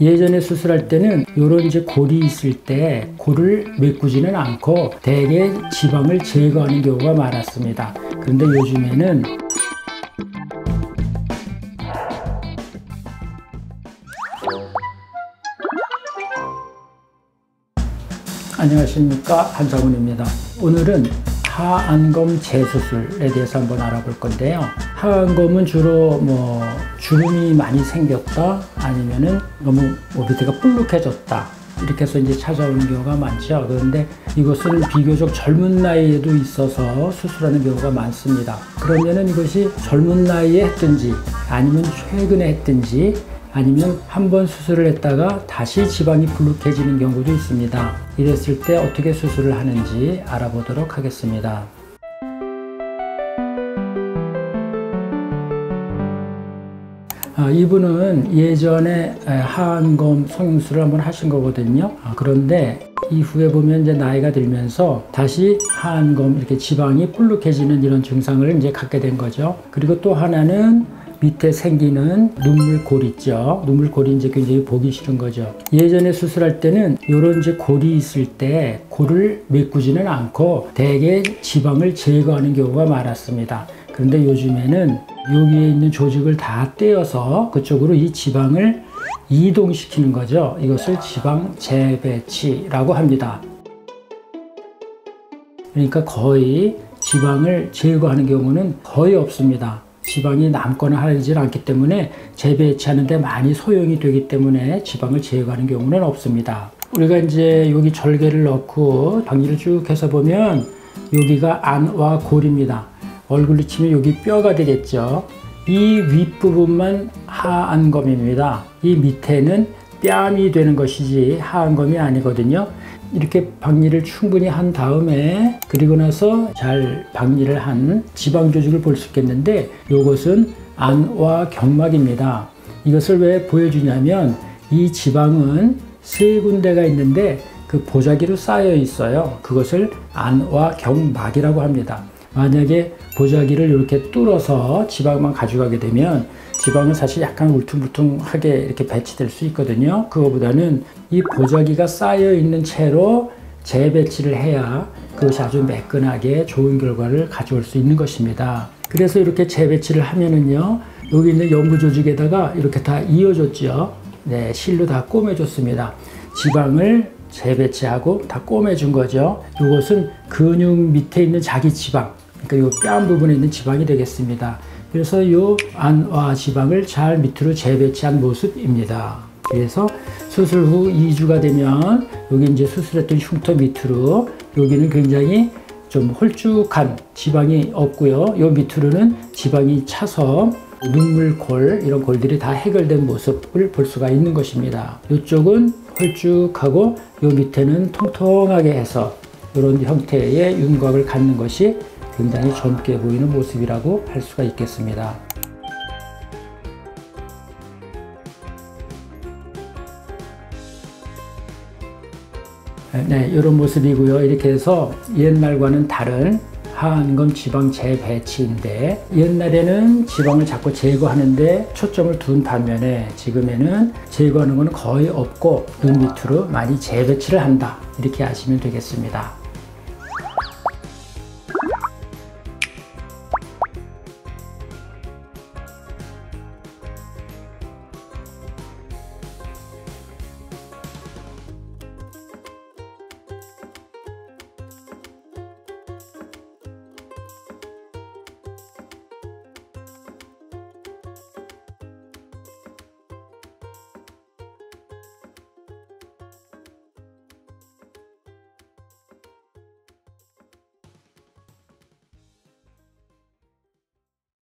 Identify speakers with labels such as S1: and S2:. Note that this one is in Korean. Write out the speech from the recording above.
S1: 예전에 수술할 때는 요런 이제 골이 있을 때 골을 메꾸지는 않고 대개 지방을 제거하는 경우가 많았습니다. 그런데 요즘에는 안녕하십니까, 한상훈입니다. 오늘은 하안검 재수술에 대해서 한번 알아볼 건데요. 하안검은 주로 주름이 많이 생겼다, 아니면은 너무 밑에가 볼록해졌다, 이렇게 해서 이제 찾아오는 경우가 많죠. 그런데 이것은 비교적 젊은 나이에도 있어서 수술하는 경우가 많습니다. 그러면은 이것이 젊은 나이에 했든지 아니면 최근에 했든지 아니면 한번 수술을 했다가 다시 지방이 불룩해지는 경우도 있습니다. 이랬을 때 어떻게 수술을 하는지 알아보도록 하겠습니다. 이분은 예전에 하안검 성형수술을 한번 하신 거거든요. 그런데 이후에 보면 이제 나이가 들면서 다시 하안검 이렇게 지방이 불룩해지는 이런 증상을 이제 갖게 된 거죠. 그리고 또 하나는 밑에 생기는 눈물골 있죠. 눈물골이 이제 굉장히 보기 싫은 거죠. 예전에 수술할 때는 이런 이제 골이 있을 때 골을 메꾸지는 않고 대개 지방을 제거하는 경우가 많았습니다. 그런데 요즘에는 여기에 있는 조직을 다 떼어서 그쪽으로 이 지방을 이동시키는 거죠. 이것을 지방 재배치라고 합니다. 그러니까 거의 지방을 제거하는 경우는 거의 없습니다. 지방이 남거나 하지 않기 때문에 재배치하는 데 많이 소용이 되기 때문에 지방을 제거하는 경우는 없습니다. 우리가 이제 여기 절개를 넣고 박리를 쭉 해서 보면 여기가 안와 골입니다. 얼굴로 치면 여기 뼈가 되겠죠. 이 윗부분만 하안검입니다. 이 밑에는 뺨이 되는 것이지 하안검이 아니거든요. 이렇게 박리를 충분히 한 다음에 그리고 나서 잘 박리를 한 지방 조직을 볼 수 있겠는데, 이것은 안와 경막입니다. 이것을 왜 보여주냐면 이 지방은 세 군데가 있는데 그 보자기로 쌓여 있어요. 그것을 안와 경막이라고 합니다. 만약에 보자기를 이렇게 뚫어서 지방만 가져가게 되면 지방은 사실 약간 울퉁불퉁하게 이렇게 배치될 수 있거든요. 그거보다는 이 보자기가 쌓여 있는 채로 재배치를 해야 그것이 아주 매끈하게 좋은 결과를 가져올 수 있는 것입니다. 그래서 이렇게 재배치를 하면은요, 여기 있는 연부 조직에다가 이렇게 다 이어줬죠. 네, 실로 다 꼬매줬습니다. 지방을 재배치하고 다 꼬매준 거죠. 이것은 근육 밑에 있는 자기 지방, 그러니까 이 뺨 부분에 있는 지방이 되겠습니다. 그래서 이 안와 지방을 잘 밑으로 재배치한 모습입니다. 그래서 수술 후 2주가 되면 여기 이제 수술했던 흉터 밑으로 여기는 굉장히 좀 홀쭉한 지방이 없고요. 이 밑으로는 지방이 차서 눈물골, 이런 골들이 다 해결된 모습을 볼 수가 있는 것입니다. 이쪽은 홀쭉하고 이 밑에는 통통하게 해서 이런 형태의 윤곽을 갖는 것이 굉장히 젊게 보이는 모습이라고 할 수가 있겠습니다. 네, 이런 모습이고요. 이렇게 해서 옛날과는 다른 하안검 지방 재배치인데, 옛날에는 지방을 자꾸 제거하는데 초점을 둔 반면에 지금에는 제거하는 것은 거의 없고 눈 밑으로 많이 재배치를 한다, 이렇게 아시면 되겠습니다.